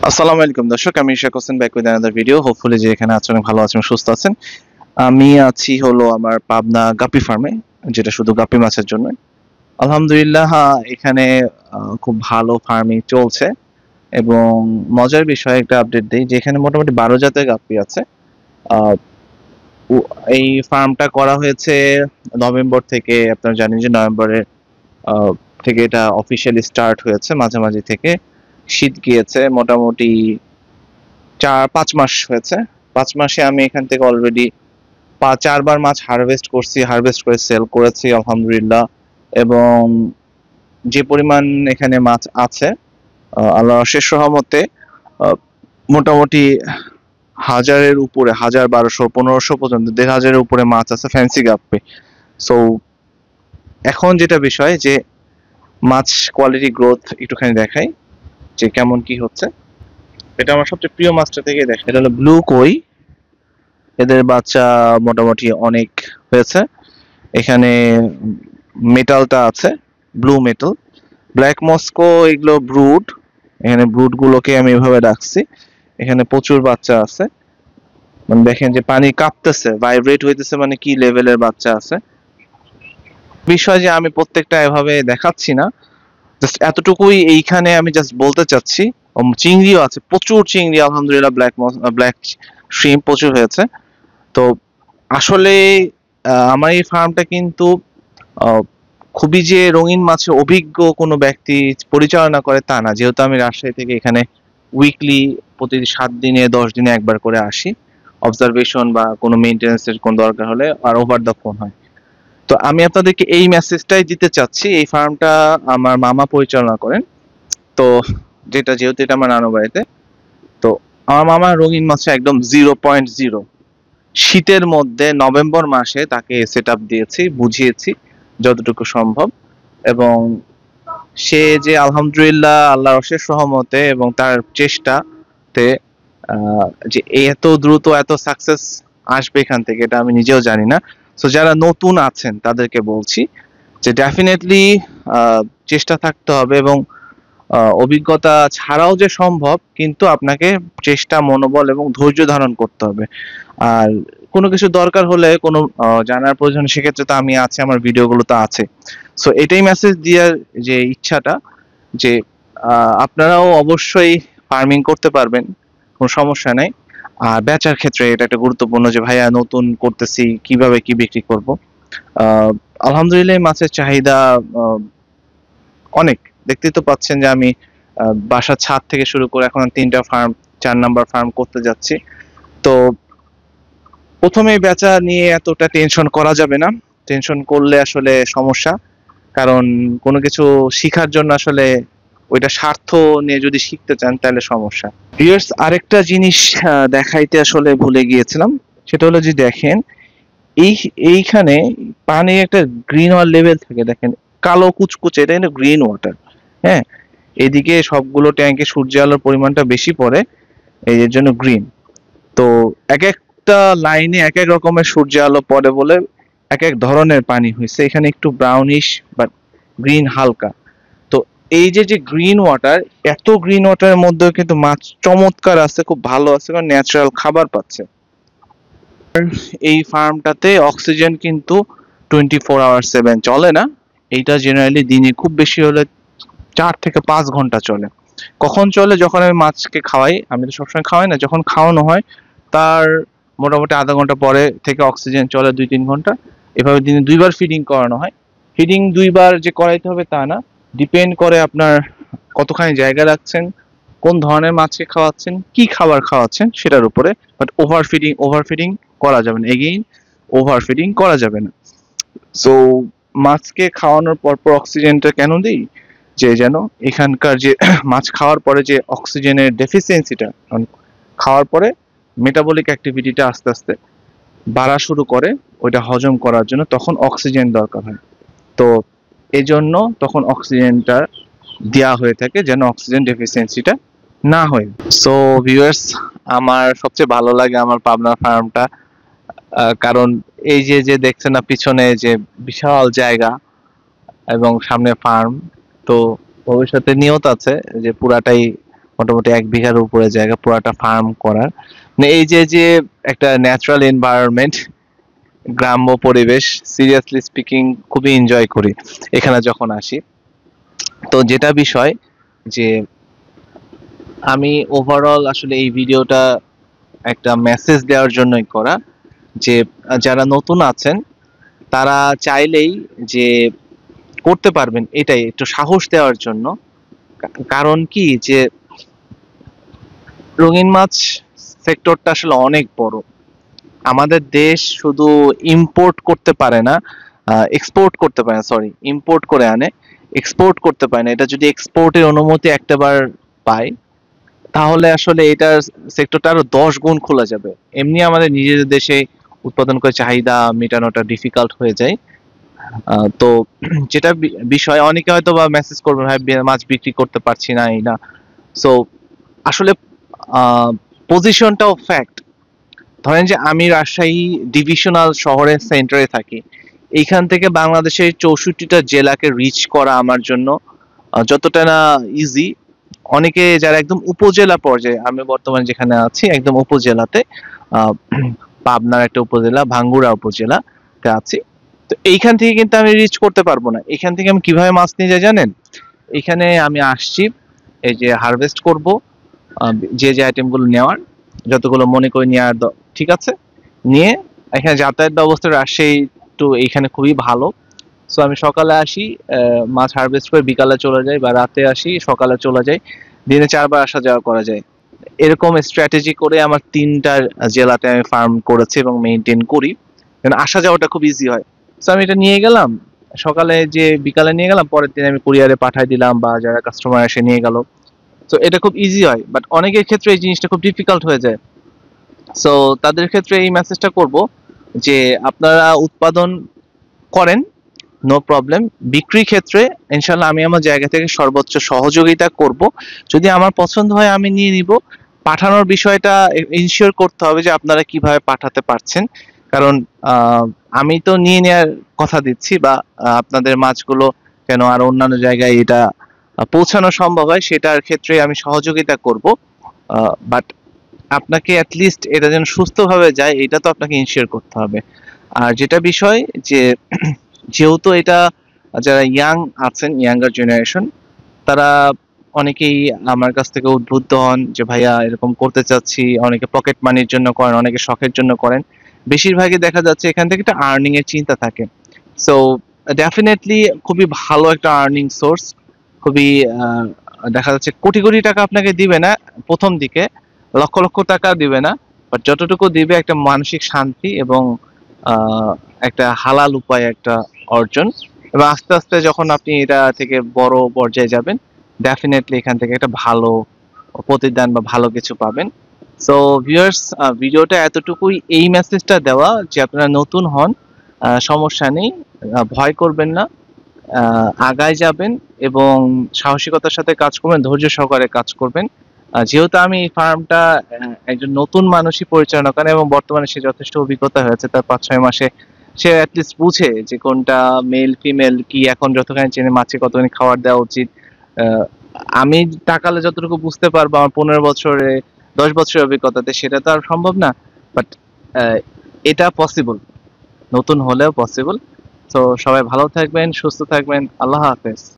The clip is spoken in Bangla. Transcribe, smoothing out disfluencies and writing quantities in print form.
আসসালামু আলাইকুম দর্শক, আমি Ishaq Hossain back with another video. Hopefully যে এখানে আছেন ভালো আছেন, সুস্থ আছেন। আমি আছি হলো আমার পাবনা গাপ্পি ফার্মে, যেটা শুধু গাপ্পি মাছের জন্য। আলহামদুলিল্লাহ, এখানে খুব ভালো ফার্মিং চলছে এবং মজার বিষয় একটা আপডেট দিই যে এখানে মোটামুটি 12 জাতের গাপ্পি আছে। আহ, এই ফার্মটা করা হয়েছে নভেম্বর থেকে। আপনারা জানেন যে নভেম্বরের আহ, থেকে এটা অফিসিয়ালি স্টার্ট হয়েছে, মাঝামাঝি থেকে শীত গিয়েছে মোটামুটি 4-5 মাস হয়েছে। 5 মাসে আমি এখান থেকে অলরেডি 4বার মাছ হারভেস্ট করছি, হারভেস্ট করে সেল করেছি আলহামদুলিল্লাহ। এবং যে পরিমাণ এখানে মাছ আছে, আল্লাহর অশেষ রহমতে মোটামুটি 1000-এর উপরে, 1000, 1200, 1500 পর্যন্ত 1500-এর উপরে মাছ আছে ফ্যান্সি গাপ্পি। সো এখন যেটা বিষয় যে মাছ কোয়ালিটি গ্রোথ একটুখানি দেখাই যে কেমন কি হচ্ছে। এটা আমার সবচেয়ে প্রিয় মাছটা থেকে দেখ, এটা হলো ব্লু কই। এদের বাচ্চা মোটামুটি অনেক হয়েছে। এখানে মেটালটা আছে, ব্লু মেটাল, ব্ল্যাক মস্কো, এগুলো ব্রুড। এখানে ব্রুড গুলোকে আমি এভাবে রাখছি। এখানে প্রচুর বাচ্চা আছে, মানে দেখেন যে পানি কাঁপতেছে, ভাইব্রেট হইতেছে, মানে কি লেভেলের বাচ্চা আছে। বিষয় যে আমি প্রত্যেকটা এভাবে দেখাচ্ছি না, জাস্ট এতটুকুই এইখানে আমি জাস্ট বলতে চাচ্ছি। চিংড়িও আছে, প্রচুর চিংড়ি আলহামদুলিল্লাহ, ব্ল্যাক শ্রিম্প প্রচুর হয়েছে। তো আসলে আমার এই ফার্মটা কিন্তু আহ, খুবই যে রঙিন মাছে অভিজ্ঞ কোনো ব্যক্তি পরিচালনা করে তা না, যেহেতু আমি রাজশাহী থেকে এখানে উইকলি প্রতি 7 দিনে 10 দিনে একবার করে আসি। অবজারভেশন বা কোনো মেনটেন্যান্সের কোনো দরকার হলে আর ওভার দ্য ফোন হয়। তো আমি আপনাদেরকে এই মেসেজটাই দিতে চাচ্ছি। এই ফার্মটা আমার মামা পরিচালনা করেন। তো যেহেতু এটা আমার নানু বাড়িতে, তো আমার মামা রঙিন মাছে একদম 0.0। শীতের মধ্যে নভেম্বর মাসে তাকে সেট আপ দিয়েছি, বুঝিয়েছি যতটুকু সম্ভব। এবং সে যে আলহামদুলিল্লাহ আল্লাহর অশেষ রহমতে এবং তার চেষ্টাতে যে এত দ্রুত এত সাকসেস আসবে এখান থেকে, এটা আমি নিজেও জানি না। সো যারা নতুন আছেন তাদেরকে বলছি যে ডেফিনেটলি চেষ্টা থাকতে হবে এবং অভিজ্ঞতা ছাড়াও যে সম্ভব, কিন্তু আপনাকে চেষ্টা, মনোবল এবং ধৈর্য ধারণ করতে হবে। আর কোনো কিছু দরকার হলে কোনো জানার প্রয়োজন, সেক্ষেত্রে তো আমি আছি, আমার ভিডিওগুলো তো আছে। সো এটাই মেসেজ দেওয়ার যে ইচ্ছাটা, যে আপনারাও অবশ্যই ফার্মিং করতে পারবেন, কোনো সমস্যা নাই। আর বেচার ক্ষেত্রে এটা একটা গুরুত্বপূর্ণ যে ভাইয়া নতুন করতেছি, কিভাবে কি বিক্রি করব। আহ আলহামদুলিল্লাহ এই মাছের চাহিদা অনেক। দেখতেই তো পাচ্ছেন যে আমি বাসার ছাদ থেকে শুরু করে এখন 3টা ফার্ম, 4 নাম্বার ফার্ম করতে যাচ্ছি। তো প্রথমে বেচা নিয়ে এতটা টেনশন করা যাবে না। টেনশন করলে আসলে সমস্যা। কারণ কোনো কিছু শিখার জন্য আসলে ওইটা স্বার্থ নিয়ে যদি শিখতে চান তাহলে সমস্যা। ভিউয়ার্স, আরেকটা জিনিস দেখাইতে আসলে ভুলে গিয়েছিলাম। সেটা হলো যে দেখেন, এই এইখানে পানির একটা গ্রিন ওয়াটার লেভেল থাকে, দেখেন কালো কুচকুচে, এটা কিন্তু গ্রিন ওয়াটার। হ্যাঁ, এদিকে সবগুলো ট্যাঙ্কে সূর্য আলোর পরিমাণটা বেশি পড়ে, এর জন্য গ্রিন। তো এক একটা লাইনে এক এক রকমের সূর্য আলো পড়ে বলে এক এক ধরনের পানি হয়েছে। এখানে একটু ব্রাউনিশ বাট গ্রিন হালকা। তো এই যে যে গ্রিন ওয়াটার, এত গ্রিন ওয়াটারের মধ্যেও কিন্তু মাছ চমৎকার আছে, খুব ভালো আছে, কারণ ন্যাচারাল খাবার পাচ্ছে। এই ফার্মটাতে অক্সিজেন কিন্তু 24/7 চলে না। এইটা জেনারেলি দিনে খুব বেশি হলে 4 থেকে 5 ঘন্টা চলে। কখন চলে? যখন আমি মাছকে খাওয়াই। আমি তো সবসময় খাওয়াই না, যখন খাওয়ানো হয় তার মোটামুটি আধা ঘন্টা পরে থেকে অক্সিজেন চলে 2-3 ঘন্টা। এভাবে দিনে 2বার ফিডিং করানো হয়। ফিডিং 2বার যে করাইতে হবে তা না, ডিপেন্ড করে আপনার কতখানি জায়গা রাখছেন, কোন ধরনের মাছকে খাওয়াচ্ছেন, কি খাবার খাওয়াচ্ছেন সেটার উপরে। বাট ওভার ফিডিং করা যাবে না, এগেইন ওভার ফিডিং করা যাবে না। সো মাছকে খাওয়ানোর পর অক্সিজেনটা কেন দিই? যে যেন এখানকার যে মাছ খাওয়ার পরে যে অক্সিজেনের ডেফিসিয়েন্সিটা, খাওয়ার পরে মেটাবলিক অ্যাক্টিভিটিটা আস্তে আস্তে বাড়া শুরু করে, ওইটা হজম করার জন্য তখন অক্সিজেন দরকার হয়। তো এই জন্য তখন অক্সিজেনটা দেওয়া হয়ে থাকে, যেন অক্সিজেন ডেফিসিয়েন্সিটা না হয়। সো ভিউয়ার্স, আমার সবচেয়ে ভালো লাগে আমার পাবনা ফার্মটা। কারণ এই যে যে দেখছেন না পিছনে যে বিশাল জায়গা এবং সামনে ফার্ম। তো ভবিষ্যতে নিয়ত আছে যে পুরাটাই মোটামুটি 1 বিঘার উপরে জায়গা, পুরাটা ফার্ম করার। মানে এই যে যে একটা ন্যাচারাল এনভায়রনমেন্ট, গ্রাম্য পরিবেশ, সিরিয়াসলি স্পিকিং খুবই এনজয় করি এখানে যখন আসি। তো যেটা বিষয় যে আমি ওভারঅল আসলে এই ভিডিওটা একটা মেসেজ দেওয়ার জন্যই করা, যে যারা নতুন আছেন তারা চাইলেই যে করতে পারবেন, এটাই একটু সাহস দেওয়ার জন্য। কারণ কি যে রঙিন মাছ সেক্টরটা আসলে অনেক বড়। আমাদের দেশ শুধু ইম্পোর্ট করতে পারে না, এক্সপোর্ট করতে পারে না, সরি, ইম্পোর্ট করে আনে, এক্সপোর্ট করতে পারে না। এটা যদি এক্সপোর্টের অনুমতি একটাবার পায়, তাহলে আসলে এটার সেক্টরটা আরো 10 গুণ খোলা যাবে। এমনি আমাদের নিজেদের দেশে উৎপাদন করে চাহিদা মেটানোটা ডিফিকাল্ট হয়ে যায়। তো যেটা বিষয়, অনেকে হয়তো বা মেসেজ করবে, ভাই মাছ বিক্রি করতে পারছি না, এই না। সো আসলে পজিশনটাও ফ্যাক্ট। ধরেন যে আমি রাজশাহী ডিভিশনাল শহরের সেন্টারে থাকি, এইখান থেকে বাংলাদেশের 64টা জেলাকে রিচ করা আমার জন্য যতটা না ইজি, অনেকে যারা একদম উপজেলা পর্যায়ে, আমি বর্তমানে যেখানে আছি একদম উপজেলাতে, আহ, পাবনার একটা উপজেলা, ভাঙ্গুড়া উপজেলাতে আছি। তো এইখান থেকে কিন্তু আমি রিচ করতে পারবো না। এখান থেকে আমি কিভাবে মাছ নিয়ে যাই জানেন? এখানে আমি আসছি, এই যে হারভেস্ট করব, যে যে আইটেমগুলো নেওয়ার, যতগুলো মনে করে নেওয়ার ঠিক আছে, নিয়ে এখানে যাতায়াত ব্যবস্থা রাজশাহী তো এইখানে খুবই ভালো। সো আমি সকালে আসি, মাছ হারভেস্ট করে বিকালে চলে যাই, বা রাতে আসি সকালে চলে যাই, দিনে 4 বার আসা যাওয়া করা যায়। এরকম স্ট্র্যাটেজি করে আমার 3টা জেলাতে আমি ফার্ম করেছি এবং মেনটেন করি, কারণ আসা যাওয়াটা খুব ইজি হয়। সো আমি এটা নিয়ে গেলাম, সকালে যে বিকালে নিয়ে গেলাম, পরের দিন আমি কুরিয়ারে পাঠাই দিলাম, বা যারা কাস্টমার এসে নিয়ে গেল। তো এটা খুব ইজি হয়, বাট অনেকের ক্ষেত্রে এই জিনিসটা খুব ডিফিকাল্ট হয়ে যায়। সো তাদের ক্ষেত্রে এই মেসেজটা করব যে আপনারা উৎপাদন করেন, নো প্রবলেম। বিক্রির ক্ষেত্রে ইনশাল্লাহ আমি আমার জায়গা থেকে সর্বোচ্চ সহযোগিতা করব। যদি আমার পছন্দ হয় আমি নিয়ে নিব। পাঠানোর বিষয়টা ইনশিওর করতে হবে যে আপনারা কিভাবে পাঠাতে পারছেন। কারণ আমি তো নিয়ে নেওয়ার কথা দিচ্ছি, বা আপনাদের মাছগুলো কেন আর অন্যান্য জায়গায় এটা পৌঁছানো সম্ভব হয় সেটার ক্ষেত্রে আমি সহযোগিতা করব। বাট আপনাকে অ্যাটলিস্ট এটা যেন সুস্থভাবে যায়, এটা তো আপনাকে ইনশিওর করতে হবে। আর যেটা বিষয় যে যেহেতু এটা, যারা ইয়াং আছেন, ইয়াঙ্গার জেনারেশন, তারা অনেকেই আমার কাছ থেকে উদ্বুদ্ধ হন যে ভাইয়া এরকম করতে চাচ্ছি। অনেকে পকেট মানির জন্য করেন, অনেকে শখের জন্য করেন। বেশিরভাগই দেখা যাচ্ছে এখান থেকে একটা আর্নিং এর চিন্তা থাকে। সো ডেফিনেটলি খুবই ভালো একটা আর্নিং সোর্স। খুবই দেখা যাচ্ছে কোটি কোটি টাকা আপনাকে দিবে না প্রথম দিকে, লক্ষ লক্ষ টাকা দিবে না, বাট যতটুকু দিবে একটা মানসিক শান্তি এবং একটা হালাল উপায় একটা অর্জন। এবং আস্তে আস্তে যখন আপনি এটা থেকে বড় পর্যায়ে যাবেন, ডেফিনেটলি এখান থেকে একটা ভালো প্রতিদান বা ভালো কিছু পাবেন। সো ভিউয়ার্স, ভিডিওটা এতটুকুই, এই মেসেজটা দেওয়া যে আপনারা নতুন হন, সমস্যা নেই, ভয় করবেন না, আগায় যাবেন এবং সাহসিকতার সাথে কাজ করবেন, ধৈর্য সহকারে কাজ করবেন। যেহেতু আমি এই ফার্মটা একজন নতুন মানুষই পরিচালনা করেন, এবং বর্তমানে সে যথেষ্ট অভিজ্ঞতা হয়েছে তার 5-6 মাসে, সে অ্যাটলিস্ট বুঝে যে কোনটা মেল ফিমেল কি, এখন যতখানি চেনে মাছে কতখানি খাবার দেওয়া উচিত। আহ, আমি তাকালে যতটুকু বুঝতে পারবো আমার 15 বছরে, 10 বছরের অভিজ্ঞতাতে, সেটা তো আর সম্ভব না। বাট এটা পসিবল, নতুন হলেও পসিবল। তো সবাই ভালো থাকবেন, সুস্থ থাকবেন, আল্লাহ হাফেজ।